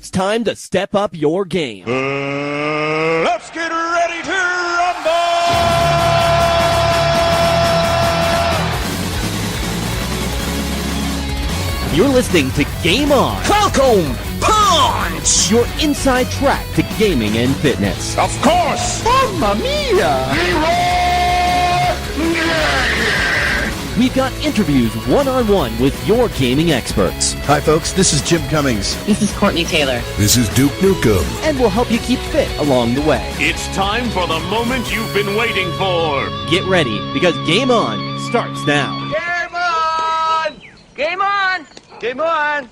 It's time to step up your game. Let's get ready to rumble! You're listening to Game On. Falcon Punch! Your inside track to gaming and fitness. Of course! Mamma mia! We've got interviews one-on-one with your gaming experts. Hi, folks. This is Jim Cummings. This is Courtney Taylor. This is Duke Nukem. And we'll help you keep fit along the way. It's time for the moment you've been waiting for. Get ready, because Game On starts now. Game on! Game on! Game on!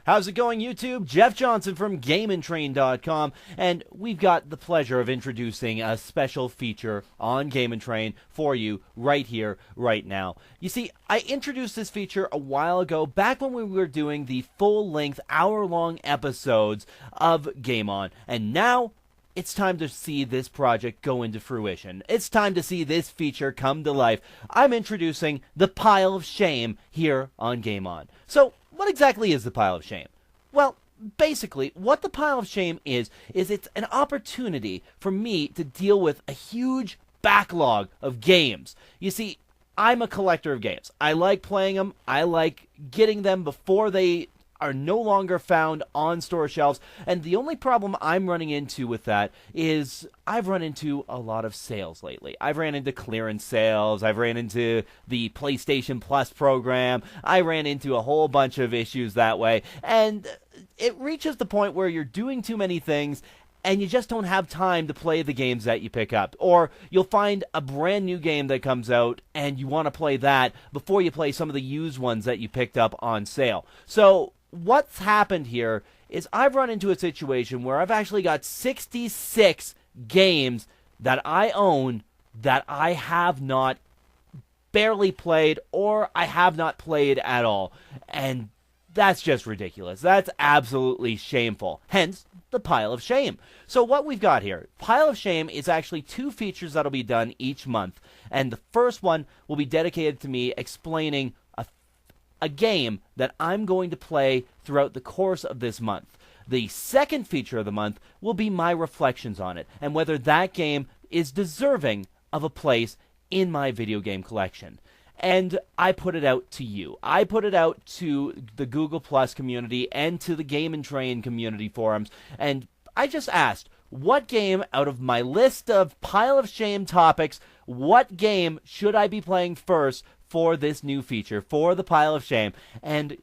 How's it going, YouTube? Jeff Johnson from GameNTrain.com, and we've got the pleasure of introducing a special feature on GameNTrain for you right here, right now. You see, I introduced this feature a while ago, back when we were doing the full-length, hour-long episodes of Game On, and now it's time to see this project go into fruition. It's time to see this feature come to life. I'm introducing the Pile of Shame here on Game On. So, what exactly is the Pile of Shame? Well, basically, what the Pile of Shame is it's an opportunity for me to deal with a huge backlog of games. You see, I'm a collector of games. I like playing them. I like getting them before they are no longer found on store shelves, and the only problem I'm running into with that is I've run into a lot of sales lately. I've ran into clearance sales, I've ran into the PlayStation Plus program, I ran into a whole bunch of issues that way, and it reaches the point where you're doing too many things and you just don't have time to play the games that you pick up. Or you'll find a brand new game that comes out and you want to play that before you play some of the used ones that you picked up on sale. So what's happened here is I've run into a situation where I've actually got 66 games that I own that I have not barely played or I have not played at all. And that's just ridiculous. That's absolutely shameful. Hence, the Pile of Shame. So what we've got here, Pile of Shame is actually 2 features that'll be done each month. And the first one will be dedicated to me explaining a game that I'm going to play throughout the course of this month. The second feature of the month will be my reflections on it, and whether that game is deserving of a place in my video game collection. And I put it out to you. I put it out to the Google Plus community and to the GameNTrain community forums, and I just asked, what game out of my list of Pile of Shame topics, what game should I be playing first for this new feature, for the Pile of Shame? And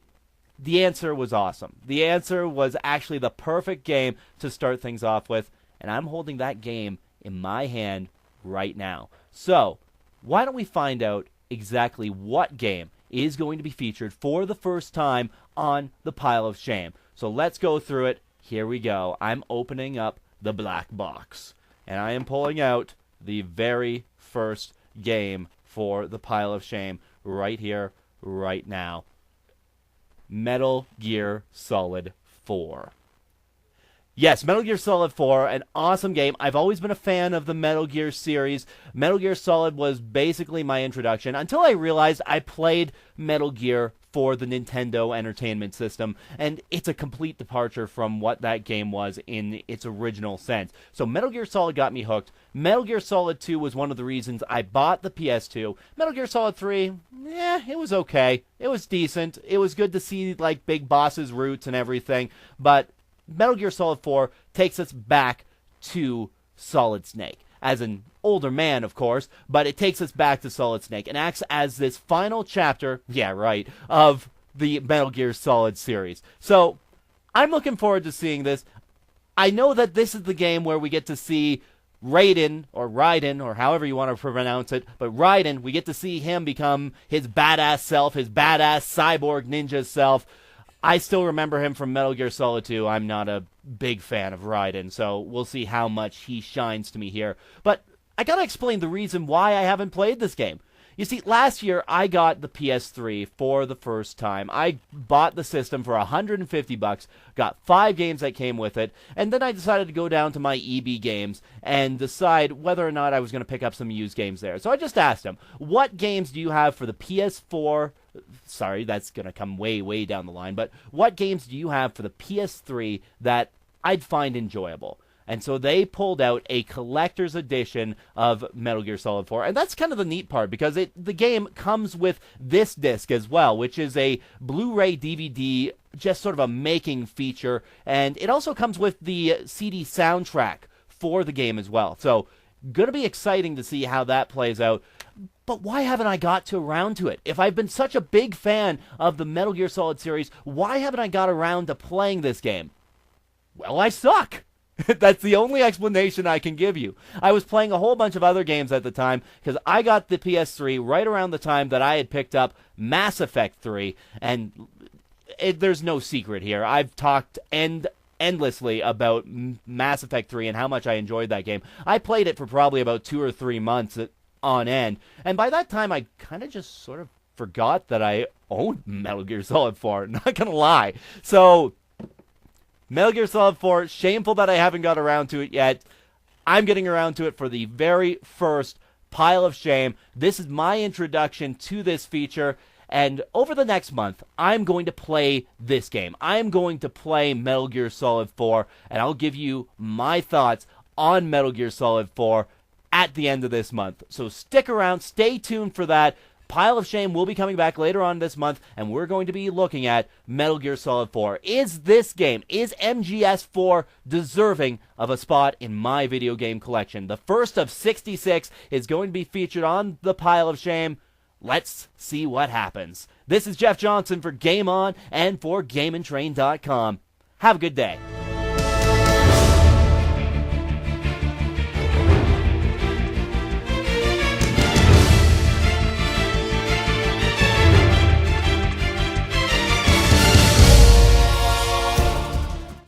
the answer was awesome. The answer was actually the perfect game to start things off with, and I'm holding that game in my hand right now. So, why don't we find out exactly what game is going to be featured for the first time on the Pile of Shame. So let's go through it. Here we go. I'm opening up the black box, and I am pulling out the very first game for the Pile of Shame right here, right now. Metal Gear Solid 4. Yes, Metal Gear Solid 4, an awesome game. I've always been a fan of the Metal Gear series. Metal Gear Solid was basically my introduction until I realized I played Metal Gear for the Nintendo Entertainment System, and it's a complete departure from what that game was in its original sense. So Metal Gear Solid got me hooked. Metal Gear Solid 2 was one of the reasons I bought the PS2. Metal Gear Solid 3, it was okay. It was decent. It was good to see, like, Big Boss's roots and everything, but Metal Gear Solid 4 takes us back to Solid Snake. As an older man, of course, but it takes us back to Solid Snake and acts as this final chapter, of the Metal Gear Solid series. So, I'm looking forward to seeing this. I know that this is the game where we get to see Raiden, or however you want to pronounce it, but Raiden, we get to see him become his badass self, his badass cyborg ninja self. I still remember him from Metal Gear Solid 2. I'm not a big fan of Raiden, so we'll see how much he shines to me here. But I gotta explain the reason why I haven't played this game. You see, last year I got the PS3 for the first time. I bought the system for $150, got 5 games that came with it, and then I decided to go down to my EB Games and decide whether or not I was going to pick up some used games there. So I just asked him, what games do you have for the PS4 Sorry, that's going to come way, way down the line. But what games do you have for the PS3 that I'd find enjoyable? And so they pulled out a collector's edition of Metal Gear Solid 4. And that's kind of the neat part, because the game comes with this disc as well, which is a Blu-ray DVD, just sort of a making feature. And it also comes with the CD soundtrack for the game as well. So, going to be exciting to see how that plays out. But why haven't I got around to it? If I've been such a big fan of the Metal Gear Solid series, why haven't I got around to playing this game? Well, I suck. That's the only explanation I can give you. I was playing a whole bunch of other games at the time, because I got the PS3 right around the time that I had picked up Mass Effect 3, and there's no secret here. I've talked endlessly about Mass Effect 3 and how much I enjoyed that game. I played it for probably about 2 or 3 months on end, and by that time I kind of just sort of forgot that I owned Metal Gear Solid 4, not gonna lie. So, Metal Gear Solid 4, shameful that I haven't got around to it yet. I'm getting around to it for the very first pile of shame. This is my introduction to this feature, and over the next month, I'm going to play this game. I'm going to play Metal Gear Solid 4, and I'll give you my thoughts on Metal Gear Solid 4 at the end of this month. So stick around, stay tuned for that. Pile of Shame will be coming back later on this month, and we're going to be looking at Metal Gear Solid 4. Is this game, is MGS4 deserving of a spot in my video game collection? The first of 66 is going to be featured on the Pile of Shame. Let's see what happens. This is Jeff Johnson for Game On and for GameNTrain.com. Have a good day.